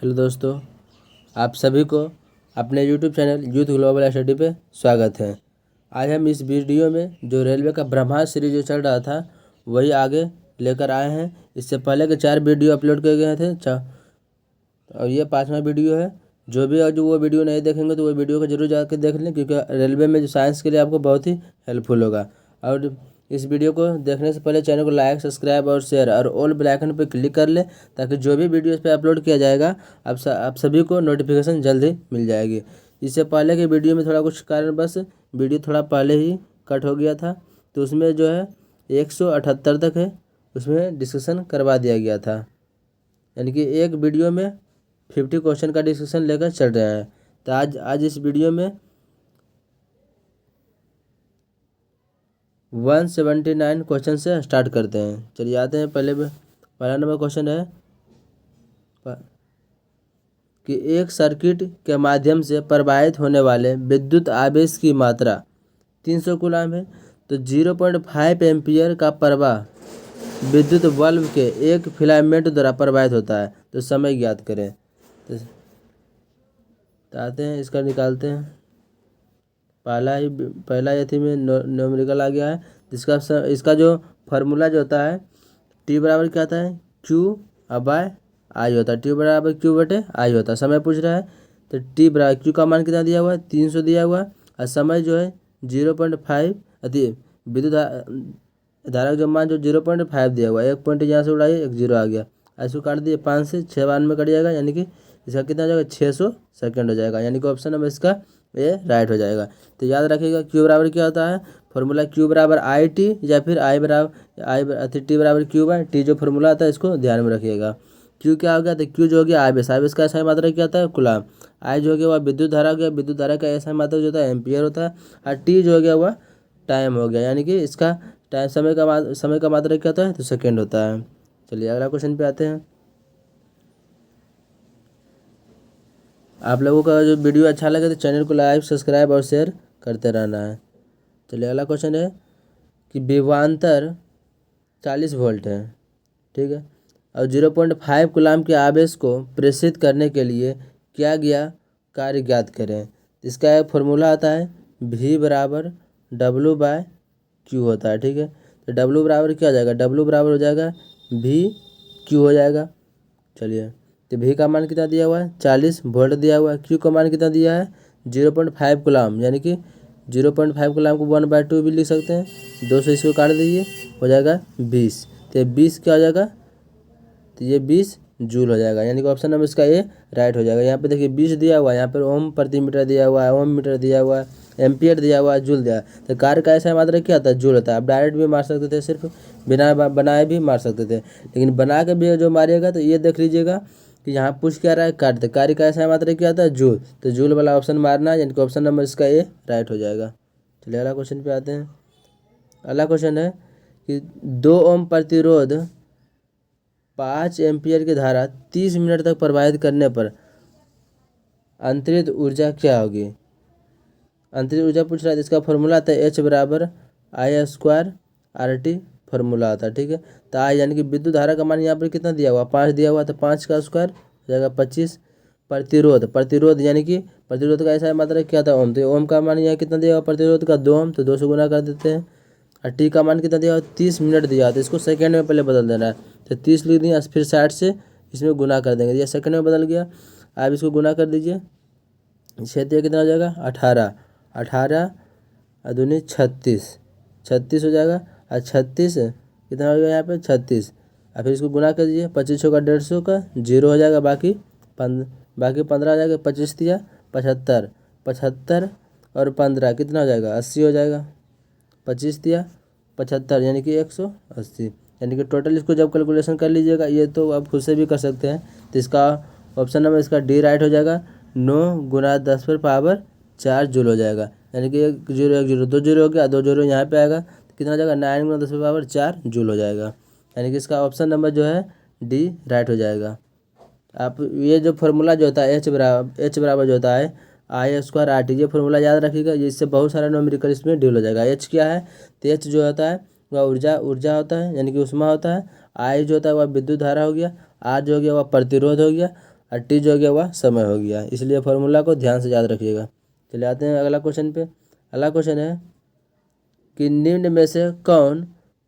Hello दोस्तों, आप सभी को अपने YouTube channel youth global study पे स्वागत है। आज हम इस वीडियो में जो रेलवे का ब्रह्मास्त्र सीरीज जो चल रहा था वही आगे लेकर आए हैं। इससे पहले के 4 वीडियो अपलोड किए गए थे और ये 5वां वीडियो है। जो वो वीडियो नहीं देखेंगे तो वो वीडियो को जरूर जाकर देख लें, क्योंकि रेलवे में जो साइंस के लिए आपको बहुत ही हेल्पफुल होगा। और इस वीडियो को देखने से पहले चैनल को लाइक, सब्सक्राइब और शेयर और ऑल बेल आइकन पर क्लिक कर लें, ताकि जो भी वीडियो इस पर अपलोड किया जाएगा आप सभी को नोटिफिकेशन जल्द ही मिल जाएगी। इससे पहले के वीडियो में थोड़ा कुछ कारणवश वीडियो थोड़ा पहले ही कट हो गया था, तो उसमें जो है 178 तक है, उसमें डिस्कशन करवा दिया गया था। यानी कि एक वीडियो में 50 क्वेश्चन का डिस्कशन लेकर चल रहे हैं। तो आज इस वीडियो में 179 क्वेश्चन से स्टार्ट करते हैं। चलिए आते हैं। पहला नंबर क्वेश्चन है कि एक सर्किट के माध्यम से प्रवाहित होने वाले विद्युत आवेश की मात्रा 300 कूलम है, तो 0.5 एम्पियर का प्रवाह विद्युत बल्ब के एक फिलामेंट द्वारा प्रवाहित होता है। तो समय ज्ञात करें। तो आते हैं, इसका निकालते हैं। पहला यथी में न्यूमेरिकल आ गया है, इसका जो फार्मूला जो होता है टी बराबर क्या आता है, क्यू बाय आई होता है। टी बराबर क्यू बटे आई होता है। समय पूछ रहा है तो टी बराबर क्यू का मान कितना दिया हुआ है, 300 दिया हुआ है, और समय जो है 0.5 अति विद्युत धारा का जो मान जो 0.5 दिया हुआ है। एक पॉइंट यहाँ से उड़ाइए, एक जीरो आ गया। ऐसे काट दिए, 5 से 6 बार में कट जाएगा, यानी कि इसका कितना हो जाएगा, 600 सेकेंड हो जाएगा। यानी कि ऑप्शन नंबर इसका ये राइट हो जाएगा। तो याद रखिएगा क्यू बराबर क्या होता है, फॉर्मूला क्यू बराबर आई टी, या फिर टी बराबर क्यू बाय टी जो फॉर्मूला आता है इसको ध्यान में रखिएगा। क्यू क्या हो गया, तो क्यू जो हो गया आवेश का ऐसा मात्रा क्या होता है, कूलम। आई जो हो गया वह विद्युत धारा हो गया, विद्युत धारा का ऐसा मात्रा जो होता है एम्पियर होता है। और टी जो हो गया वह टाइम हो गया, यानी कि इसका टाइम समय का मात्रा क्या होता है, तो सेकेंड होता है। चलिए अगला क्वेश्चन पे आते हैं। आप लोगों का जो वीडियो अच्छा लगे तो चैनल को लाइक, सब्सक्राइब और शेयर करते रहना है। चलिए अगला क्वेश्चन है कि विभवांतर 40 वोल्ट है, ठीक है, और 0.5 कूलम के आवेश को प्रेषित करने के लिए किया गया कार्य ज्ञात करें। इसका एक फॉर्मूला आता है V बराबर W बाय Q होता है, ठीक है। तो W बराबर क्या हो जाएगा, W बराबर हो जाएगा V Q हो जाएगा। चलिए, तो V का मान कितना दिया हुआ है, 40 वोल्ट दिया हुआ है। Q का मान कितना दिया है, 0.5 कूलम, यानी कि 0.5 कूलम को 1/2 भी लिख सकते हैं। 2 से इसको काट दीजिए, हो जाएगा 20। तो 20 क्या हो जाएगा, तो ये 20 जूल हो जाएगा। यानी कि ऑप्शन नंबर इसका ये राइट हो जाएगा। यहाँ पे देखिए 20 दिया हुआ है, यहाँ पर ओम प्रति मीटर दिया हुआ है, ओम मीटर दिया हुआ है, एम्पियर दिया हुआ है, जूल दिया है। तो कार्य का ऐसा मात्रा क्या होता है, जूल होता है। आप डायरेक्ट भी मार सकते थे, सिर्फ बिना बनाए भी मार सकते थे, लेकिन बना के भी जो मारिएगा तो ये देख लीजिएगा कि यहाँ पूछ क्या रहा है, कार्य का ऐसा मात्रा क्या होता है, जूल। तो जूल वाला ऑप्शन मारना, यानी कि ऑप्शन नंबर इसका ये राइट हो जाएगा। चलिए अगला क्वेश्चन पे आते हैं। अगला क्वेश्चन है कि 2 ओम प्रतिरोध 5 एम्पियर की धारा 30 मिनट तक प्रवाहित करने पर अंतरित ऊर्जा क्या होगी। अंतरित ऊर्जा पूछ रहा है, इसका फॉर्मूला आता है H बराबर आई स्क्वायर RT फॉर्मूला आता है, ठीक है। तो आई यानी कि विद्युत धारा का मान यहाँ पर कितना दिया हुआ, 5 दिया हुआ, तो 5 का स्क्वायर हो जाएगा 25। प्रतिरोध यानी कि प्रतिरोध का ऐसा मात्रा क्या था, ओम। तो ओम का मान यहाँ कितना दिया हुआ, प्रतिरोध का 2 ओम, तो 2 से गुना कर देते हैं। और टी का मान कितना दिया हुआ, 30 मिनट दिया हुआ, तो इसको सेकेंड में पहले बदल देना है। तो 30 लिख दिया, फिर 60 से इसमें गुना कर देंगे, ये सेकेंड में बदल गया। आप इसको गुना कर दीजिए, 6 कितना हो जाएगा, 18 और दूनी 36 हो जाएगा। और 36 कितना हो जाएगा यहाँ पे, 36। और फिर इसको गुना कर दीजिए, 25 का 150 का जीरो हो जाएगा, बाकी 15 हो जाएगा। 25 दिया 75 और 15 कितना हो जाएगा, 80 हो जाएगा। 25 दिया 75 यानी कि 180, यानी कि टोटल इसको जब कैलकुलेशन कर लीजिएगा, ये तो आप खुद से भी कर सकते हैं। तो इसका ऑप्शन नंबर इसका डी राइट हो जाएगा। 9 गुना 10 पर पावर 4 जूल हो जाएगा, यानी कि 1 जीरो 1 जीरो 2 जीरो हो गया, 2 जीरो यहाँ पे आएगा, तो कितना हो जाएगा, 9 गुना 10 पर पावर 4 जूल हो जाएगा। यानी कि इसका ऑप्शन नंबर जो है डी राइट हो जाएगा। आप ये जो फार्मूला जो होता है एच बराबर जो होता है आई स्क्वायर आर टी, ये फार्मूला याद रखिएगा, जिससे बहुत सारा न्यूमेरिकल इसमें डील हो जाएगा। एच क्या है, तो एच जो होता है वह ऊर्जा होता है, यानी कि ऊष्मा होता है। आई जो होता है वह विद्युत धारा हो गया, आर जो हो गया वह प्रतिरोध हो गया, और टी जो हो गया वह समय हो गया, इसलिए फॉर्मूला को ध्यान से याद रखिएगा। चलिए आते हैं अगला क्वेश्चन पे। अगला क्वेश्चन है कि निम्न में से कौन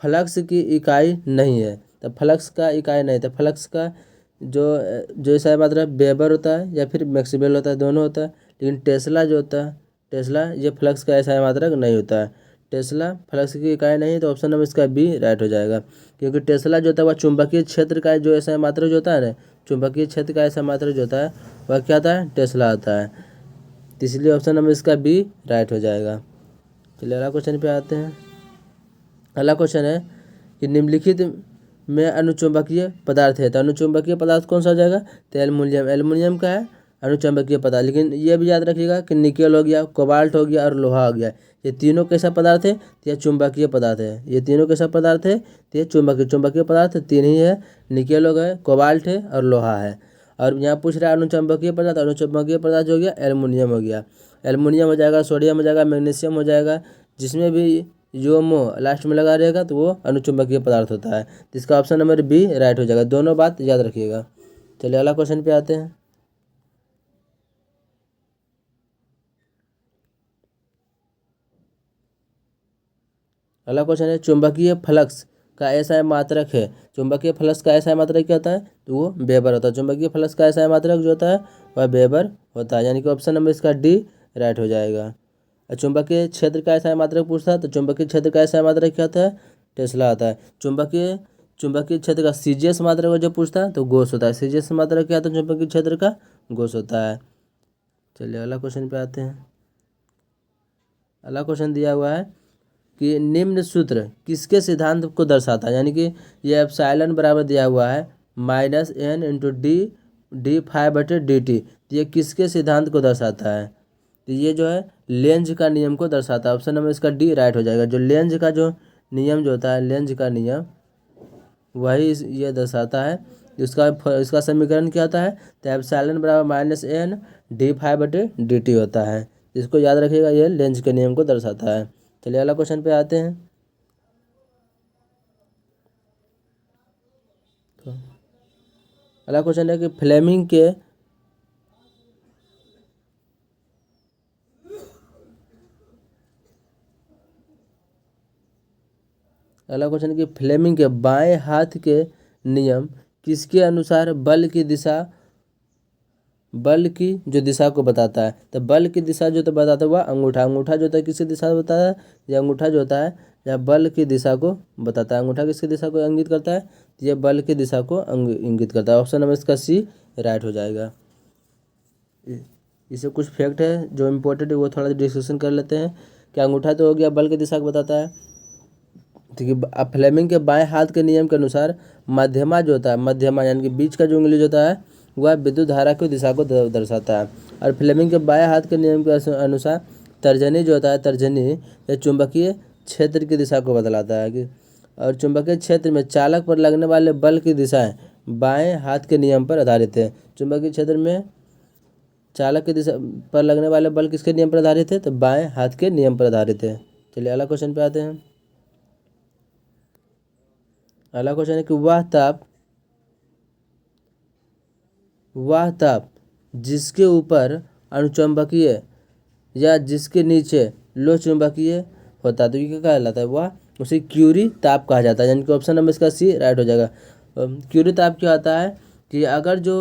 फ्लक्स की इकाई नहीं है। तो फ्लक्स का इकाई नहीं, तो फ्लक्स का जो ऐसा मात्रा वेबर होता है या फिर मैक्सवेल होता है, दोनों होता है। लेकिन टेस्ला जो होता है, टेस्ला ये फ्लक्स का ऐसा मात्रक नहीं होता है। टेस्ला फ्लक्स की इकाई नहीं, तो ऑप्शन नंबर इसका बी राइट हो जाएगा। क्योंकि टेस्ला जो होता है वह चुंबकीय क्षेत्र का जो ऐसा मात्रक जो होता है ना, चुंबकीय क्षेत्र का ऐसा मात्रक जो होता है वह क्या होता है, टेस्ला होता है। तो इसलिए ऑप्शन नंबर इसका बी राइट हो जाएगा। चलिए अगला क्वेश्चन पे आते हैं। अगला क्वेश्चन है कि निम्नलिखित में अनुचुंबकीय पदार्थ है। तो अनुचुंबकीय पदार्थ कौन सा हो जाएगा, तो एल्युमिनियम। एल्युमिनियम का है अनुचुंबकीय पदार्थ। लेकिन ये भी याद रखिएगा कि निकेल हो गया, कोबाल्ट हो गया और लोहा हो गया, ये तीनों कैसा पदार्थ है, तो ये चुंबकीय पदार्थ है। ये तीनों कैसा पदार्थ है, तो ये चुंबकीय पदार्थ तीन ही है, निकेल हो गए, कोबाल्ट है और लोहा है। और यहाँ पूछ रहा है अनुचुंबकीय पदार्थ, अनुचुंबकीय पदार्थ हो गया एल्युमिनियम हो गया। एल्युमिनियम हो जाएगा, सोडियम हो जाएगा, मैग्नीशियम हो जाएगा, जिसमें भी जो मो लास्ट में लगा रहेगा तो वो अनुचुंबकीय पदार्थ होता है। तो इसका ऑप्शन नंबर बी राइट हो जाएगा। दोनों बात याद रखिएगा। चलिए अगला क्वेश्चन पे आते हैं। अगला क्वेश्चन है चुंबकीय फ्लक्स का ऐसा मात्रक है। चुंबकीय फ्लक्स का ऐसा मात्रक क्या होता है, तो वो वेबर होता है। चुंबकीय फ्लक्स का ऐसा मात्रक जो होता है वह वेबर होता है, यानी कि ऑप्शन नंबर इसका डी राइट हो जाएगा। चुंबकीय क्षेत्र का ऐसा मात्रक पूछता है, तो चुंबकीय क्षेत्र का ऐसा मात्रक क्या होता है, टेस्ला आता है। चुंबकीय क्षेत्र का सीजीएस मात्रक को जो पूछता है तो गोस होता है। सीजीएस मात्रक क्या होता है, चुंबकीय क्षेत्र का गोस होता है। चलिए अगला क्वेश्चन पे आते हैं। अगला क्वेश्चन दिया हुआ है कि निम्न सूत्र किसके सिद्धांत को दर्शाता है, यानी कि ये एप्सिलॉन बराबर दिया हुआ है -n इंटू डी फाइव बटे डी टी, ये किसके सिद्धांत को दर्शाता है, तो ये जो है लेंज का नियम को दर्शाता है। ऑप्शन नंबर इसका डी राइट हो जाएगा। जो लेंज का जो नियम जो होता है, लेंज का नियम वही ये दर्शाता है। इसका समीकरण क्या होता है, तो एप्सिलॉन बराबर -n डी फाइव बटे डी टी होता है। इसको याद रखिएगा, ये लेंज के नियम को दर्शाता है। चलिए अगला क्वेश्चन पे आते हैं। तो अगला क्वेश्चन है कि फ्लेमिंग के अगला क्वेश्चन है कि फ्लेमिंग के बाएं हाथ के नियम किसके अनुसार बल की जो दिशा को बताता है। तो बल की दिशा जो तो बताता है वह अंगूठा जो होता है किसकी दिशा बताता है, यह अंगूठा जो होता है यह बल की दिशा को बताता है। अंगूठा किसकी दिशा को इंगित करता है, तो यह बल की दिशा को इंगित करता है। ऑप्शन नंबर इसका सी राइट हो जाएगा। इससे कुछ फैक्ट है जो इम्पोर्टेंट है वो थोड़ा डिस्कशन कर लेते हैं। कि अंगूठा तो हो गया बल की दिशा को बताता है, ठीक है। फ्लेमिंग के बाएं हाथ के नियम के अनुसार मध्यमा जो होता है, मध्यमा यानी कि बीच का जो उंगली जो होता है वह विद्युत धारा की दिशा को दर्शाता है। और फ्लेमिंग के बाएं हाथ के नियम के अनुसार तर्जनी जो होता है, तर्जनी यह चुंबकीय क्षेत्र की दिशा को बतलाता है। कि और चुंबकीय क्षेत्र में चालक पर लगने वाले बल की दिशाएं बाएं हाथ के नियम पर आधारित है। चुंबकीय क्षेत्र में चालक की दिशा पर लगने वाले बल किसके नियम पर आधारित है, तो बाएं हाथ के नियम पर आधारित है। चलिए अगला क्वेश्चन पे आते हैं। अगला क्वेश्चन है कि वह ताप जिसके ऊपर अनुचुंबकीय या जिसके नीचे लो चुंबकीय होता है, तो ये क्या कहलाता है, वह उसे क्यूरी ताप कहा जाता है। यानी कि ऑप्शन नंबर इसका सी राइट हो जाएगा। क्यूरी ताप क्या होता है कि अगर जो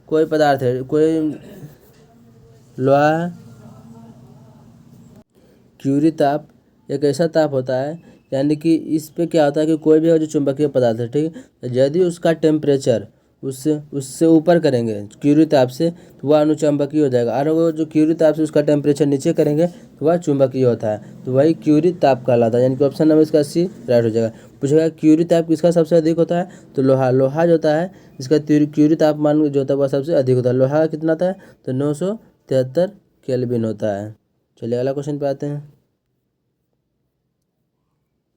कोई पदार्थ है, कोई लोहा है, क्यूरी ताप एक ऐसा ताप होता है, यानी कि इस पे क्या होता है कि कोई भी जो चुंबकीय पदार्थ है, ठीक है, यदि उसका टेम्परेचर उससे ऊपर करेंगे क्यूरी ताप से तो वह अनुचुंबकीय हो जाएगा। और वो जो क्यूरी ताप से उसका टेम्परेचर नीचे करेंगे तो वह चुंबकीय होता है, तो वही क्यूरी ताप कहलाता है। यानी कि ऑप्शन नंबर इसका सी राइट हो जाएगा। पूछेगा क्यूरी ताप किसका सबसे अधिक होता है, तो लोहा जो होता है इसका क्यूरी तापमान जो होता है वह सबसे अधिक होता है। लोहा का कितना होता है, तो 973 केल्विन होता है। चलिए अगला क्वेश्चन पे आते हैं।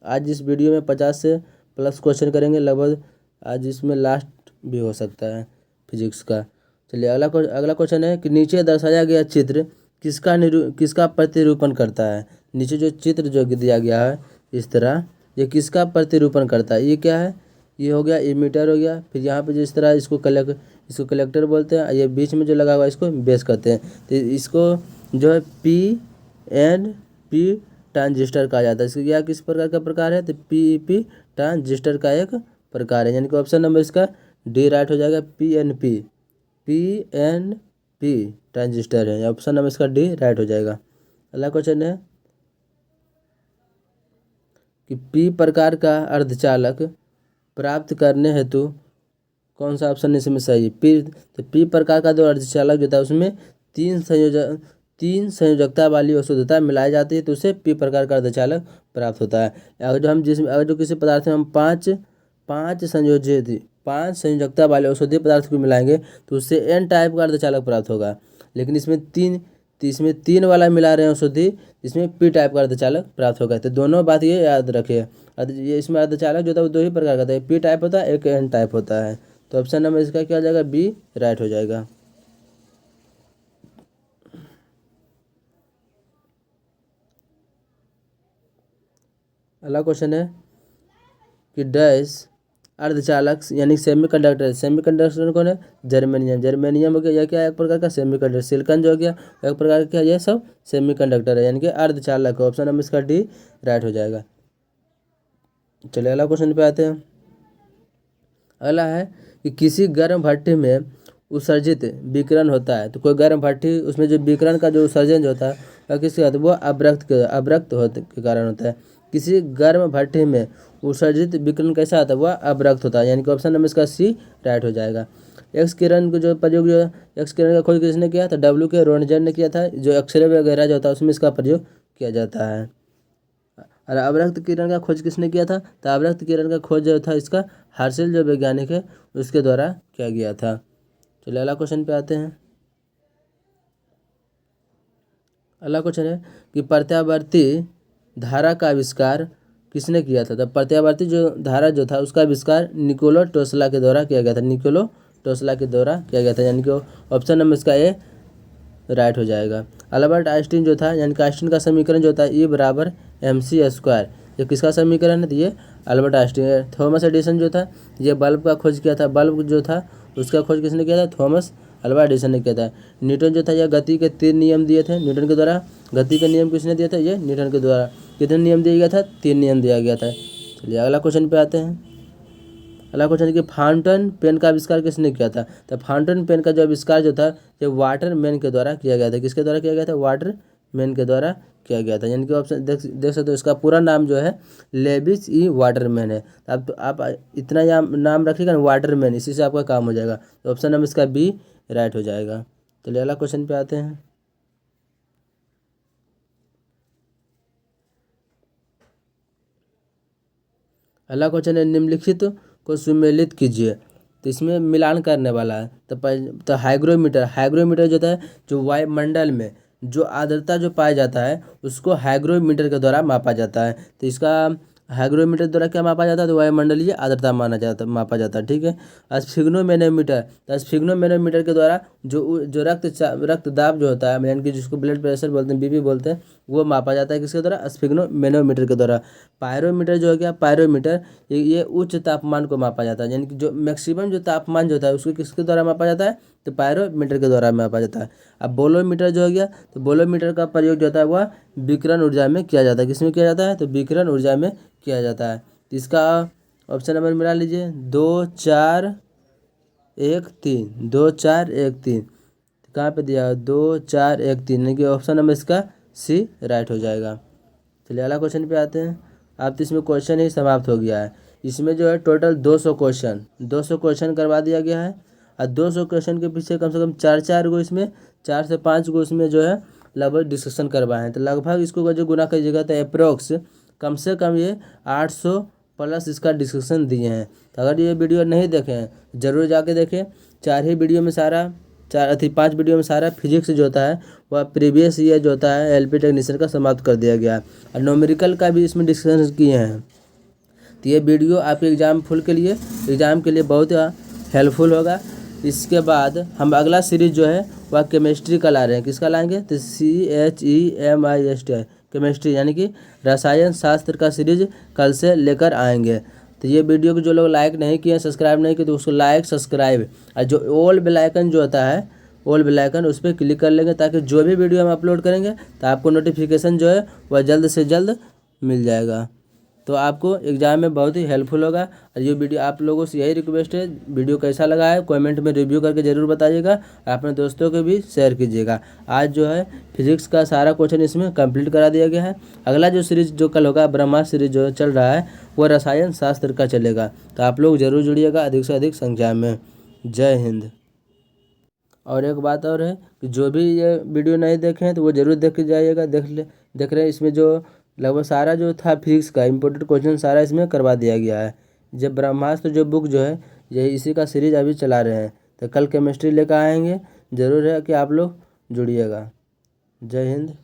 आज इस वीडियो में 50 से प्लस क्वेश्चन करेंगे लगभग, आज इसमें लास्ट भी हो सकता है फिजिक्स का। चलिए अगला क्वेश्चन है कि नीचे दर्शाया गया चित्र किसका प्रतिरूपण करता है। नीचे जो चित्र जो दिया गया है इस तरह, ये किसका प्रतिरूपण करता है, ये क्या है, ये हो गया इमीटर हो गया। फिर यहाँ पे जिस तरह इसको इसको कलेक्टर बोलते हैं। ये बीच में जो लगा हुआ है इसको बेस कहते हैं। तो इसको जो है PNP ट्रांजिस्टर कहा जाता है। इसका यह किस प्रकार का प्रकार है, तो PEP ट्रांजिस्टर का एक प्रकार है, यानी कि ऑप्शन नंबर इसका डी राइट हो जाएगा। PNP ट्रांजिस्टर है, ऑप्शन नंबर इसका डी राइट हो जाएगा। अगला क्वेश्चन है कि P प्रकार का अर्धचालक प्राप्त करने हेतु कौन सा ऑप्शन इसमें सही है। P प्रकार का जो अर्धचालक जो था उसमें तीन संयोजकता वाली अशुद्धता मिलाई जाती है, तो उसे P प्रकार का अर्धचालक प्राप्त होता है। अगर जो किसी पदार्थ में हम पाँच संयोजकता वाले औषधीय पदार्थ को मिलाएंगे तो उससे N टाइप का अर्धचालक प्राप्त होगा। लेकिन इसमें तीन वाला मिला रहे हैं औषधि, इसमें P टाइप का अर्धचालक प्राप्त होगा। तो दोनों बात ये याद रखिए, ये इसमें अर्धचालक जो होता है वो दो ही प्रकार का होता है, P टाइप होता है, एक N टाइप होता है। तो ऑप्शन नंबर इसका क्या हो जाएगा, बी राइट हो जाएगा। अगला क्वेश्चन है कि डैश अर्धचालक यानी सेमीकंडक्टर कौन है, जर्मेनियम हो गया, यह क्या है एक प्रकार का सेमीकंडक्टर। सिलिकॉन जो हो गया एक प्रकार का, यह सब सेमीकंडक्टर है, यानी कि अर्धचालक है। ऑप्शन नंबर इसका डी राइट हो जाएगा। चलिए अगला क्वेश्चन पे आते हैं। अगला है कि किसी गर्म भट्टी में उत्सर्जित विकिरण होता है, तो कोई गर्म भट्टी उसमें जो विकिरण का जो उत्सर्जन जो होता है वह किसके होता है, वो अवरक्त होने के कारण होता है। किसी गर्म भट्टी में उत्सर्जित विकिरण कैसा होता है, वह अवरक्त होता है, यानी कि ऑप्शन नंबर इसका सी राइट हो जाएगा। एक्स किरण को जो प्रयोग जो एक्स किरण का खोज किसने किया था, W.K. रोन्टगेन ने किया था। जो एक्सरे वगैरह जो होता है उसमें इसका प्रयोग किया जाता है। और अवरक्त किरण का खोज किसने किया था, तो अवरक्त किरण का खोज जो था इसका हर्शेल जो वैज्ञानिक है उसके द्वारा किया गया था। चलिए अगला क्वेश्चन पे आते हैं। अगला क्वेश्चन है कि प्रत्यावर्ती धारा का आविष्कार किसने किया था, तो प्रत्यावर्ती जो धारा जो था उसका आविष्कार निकोला टेस्ला के द्वारा किया गया था। यानी कि ऑप्शन नंबर इसका ए राइट हो जाएगा। अल्बर्ट आइंस्टीन जो था, यानी कि आइंस्टीन का समीकरण जो था E = mc², ये किसका समीकरण है, तो ये अल्बर्ट आइंस्टीन। थॉमस एडिसन जो था ये बल्ब का खोज किया था, बल्ब जो था उसका खोज किसने किया था, थॉमस अल्वा एडिसन ने किया था। न्यूटन जो था यह गति के 3 नियम दिए थे न्यूटन के द्वारा। गति के नियम किसने दिया था, ये न्यूटन के द्वारा। कितने नियम दिया गया था, 3 नियम दिया गया था। चलिए अगला क्वेश्चन पे आते हैं। अगला क्वेश्चन कि फाउंटेन पेन का आविष्कार किसने किया था, तो फाउंटेन पेन का जो आविष्कार जो था ये वाटरमैन के द्वारा किया गया था। किसके द्वारा किया गया था, वाटरमैन के द्वारा किया गया था। यानी कि ऑप्शन देख सकते हो इसका पूरा नाम जो है लेविस ई वाटरमैन है। अब तो आप इतना नाम रखिएगा ना, वाटरमैन, इसी से आपका काम हो जाएगा। तो ऑप्शन नंबर इसका बी राइट हो जाएगा। चलिए अगला क्वेश्चन पे आते हैं। अगला क्वेश्चन है निम्नलिखित को सुमेलित कीजिए, तो इसमें मिलान करने वाला है। तो हाइग्रोमीटर जो है जो वायुमंडल में जो आर्द्रता जो पाया जाता है उसको हाइग्रोमीटर के द्वारा मापा जाता है। तो इसका हाइग्रोमीटर द्वारा क्या मापा जाता है, तो वायुमंडलीय आर्द्रता मापा जाता है। ठीक है। स्फिग्नोमेनोमीटर के द्वारा जो रक्त दाब जो होता है, यानी कि जिसको ब्लड प्रेशर बोलते हैं, बीपी बोलते हैं, वो मापा जाता है किसके द्वारा, स्फिग्नोमेनोमीटर के द्वारा। पायरोमीटर जो हो गया, पायरोमीटर ये उच्च तापमान को मापा जाता है, यानी कि जो मैक्सिमम जो तापमान जो होता है उसको किसके द्वारा मापा जाता है, तो पायरोमीटर के द्वारा मापा जाता है। अब बोलोमीटर जो हो गया, तो बोलोमीटर का प्रयोग जो होता है वह विकिरण ऊर्जा में किया जाता है। किसमें किया जाता है, तो विकिरण ऊर्जा में किया जाता है। तो इसका ऑप्शन नंबर मिला लीजिए 2 4 1 3, 2 4 1 3। कहाँ पे दिया, 2 4 1 3, यानी कि ऑप्शन नंबर इसका सी राइट हो जाएगा। चलिए अगला क्वेश्चन पे आते हैं। अब तो इसमें क्वेश्चन ही समाप्त हो गया है। इसमें जो है टोटल 200 क्वेश्चन करवा दिया गया है। और 200 क्वेश्चन के पीछे कम से कम 4 गो इसमें 4 से 5 गो इसमें जो है लगभग डिस्कशन करवाए हैं। तो लगभग इसको जो गुना कीजिएगा तो अप्रोक्स कम से कम ये 800 प्लस इसका डिस्कशन दिए हैं। तो अगर ये वीडियो नहीं देखे हैं ज़रूर जाके देखें। 5 वीडियो में सारा फिजिक्स जो होता है वह प्रीवियस ईयर जो होता है LP टेक्नीशियन का समाप्त कर दिया गया है। और न्यूमेरिकल का भी इसमें डिस्कशन किए हैं। तो ये वीडियो आपके एग्ज़ाम के लिए बहुत हेल्पफुल होगा। इसके बाद हम अगला सीरीज जो है वह केमिस्ट्री का ला रहे हैं। किसका लाएंगे, तो CHEMIST केमिस्ट्री, यानी कि रसायन शास्त्र का सीरीज कल से लेकर आएंगे। तो ये वीडियो को जो लोग लाइक नहीं किए, सब्सक्राइब नहीं किए, तो उसको लाइक सब्सक्राइब और जो ऑल बेल आइकन जो होता है, ऑल बेल आइकन उस पर क्लिक कर लेंगे, ताकि जो भी वीडियो हम अपलोड करेंगे तो आपको नोटिफिकेशन जो है वह जल्द से जल्द मिल जाएगा। तो आपको एग्ज़ाम में बहुत ही हेल्पफुल होगा। और ये वीडियो आप लोगों से यही रिक्वेस्ट है, वीडियो कैसा लगा है कमेंट में रिव्यू करके ज़रूर बताइएगा, अपने दोस्तों को भी शेयर कीजिएगा। आज जो है फिजिक्स का सारा क्वेश्चन इसमें कंप्लीट करा दिया गया है। अगला जो सीरीज जो कल होगा, ब्रह्मास्त्र सीरीज जो चल रहा है, वो रसायन शास्त्र का चलेगा। तो आप लोग ज़रूर जुड़िएगा अधिक से अधिक संख्या में। जय हिंद। और एक बात और है कि जो भी ये वीडियो नहीं देखे हैं तो वो ज़रूर देख के जाइएगा, देख रहे हैं इसमें जो लगभग सारा जो था फिजिक्स का इम्पोर्टेंट क्वेश्चन सारा इसमें करवा दिया गया है। जब ब्रह्मास्त्र जो बुक जो है यही इसी का सीरीज अभी चला रहे हैं, तो कल केमिस्ट्री लेकर आएंगे, ज़रूर है कि आप लोग जुड़िएगा। जय हिंद।